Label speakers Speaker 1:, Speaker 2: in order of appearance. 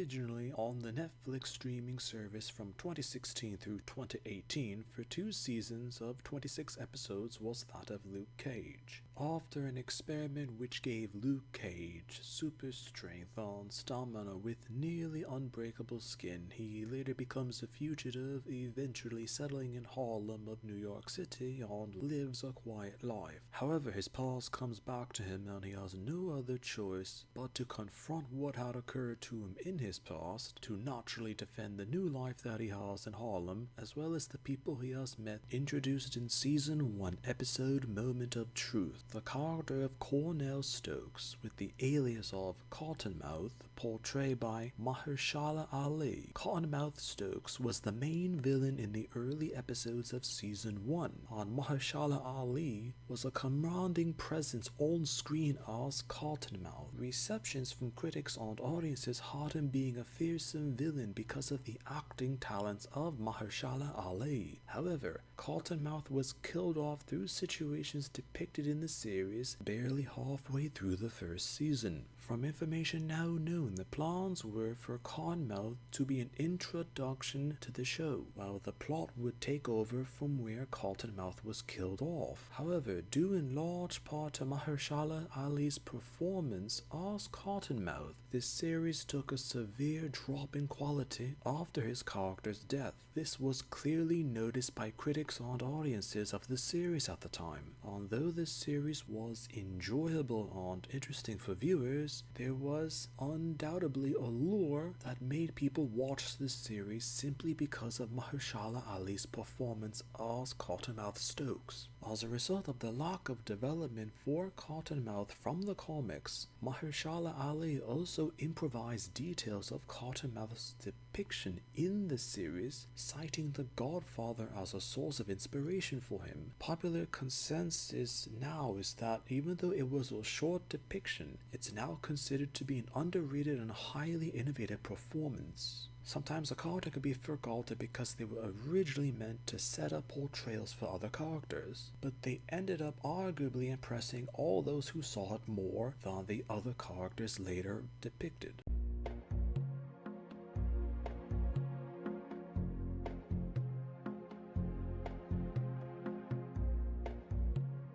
Speaker 1: originally on the Netflix streaming service from 2016 through 2018 for 2 seasons of 26 episodes, was that of Luke Cage. After an experiment which gave Luke Cage super strength and stamina with nearly unbreakable skin, he later becomes a fugitive, eventually settling in Harlem of New York City and lives a quiet life. However, his past comes back to him and he has no other choice but to confront what had occurred to him in his past, to naturally defend the new life that he has in Harlem, as well as the people he has met. Introduced in Season 1 episode Moment of Truth, the character of Cottonmouth Stokes, with the alias of Cottonmouth, portrayed by Mahershala Ali. Cottonmouth Stokes was the main villain in the early episodes of Season 1, and Mahershala Ali was a commanding presence on screen as Cottonmouth. Receptions from critics and audiences had him being a fearsome villain because of the acting talents of Mahershala Ali. However, Cottonmouth was killed off through situations depicted in the series barely halfway through the first season. From information now known, the plans were for Cottonmouth to be an introduction to the show, while the plot would take over from where Cottonmouth was killed off. However, due in large part to Mahershala Ali's performance as Cottonmouth, this series took a severe drop in quality after his character's death. This was clearly noticed by critics and audiences of the series at the time. Although this series was enjoyable and interesting for viewers, there was undoubtedly a lure that made people watch this series simply because of Mahershala Ali's performance as Cottonmouth Stokes. As a result of the lack of development for Cottonmouth from the comics, Mahershala Ali also improvised details of Cottonmouth's depiction in the series, citing The Godfather as a source of inspiration for him. Popular consensus now is that even though it was a short depiction, it's now considered to be an underrated and highly innovative performance. Sometimes a character could be forgotten because they were originally meant to set up portrayals for other characters, but they ended up arguably impressing all those who saw it more than the other characters later depicted.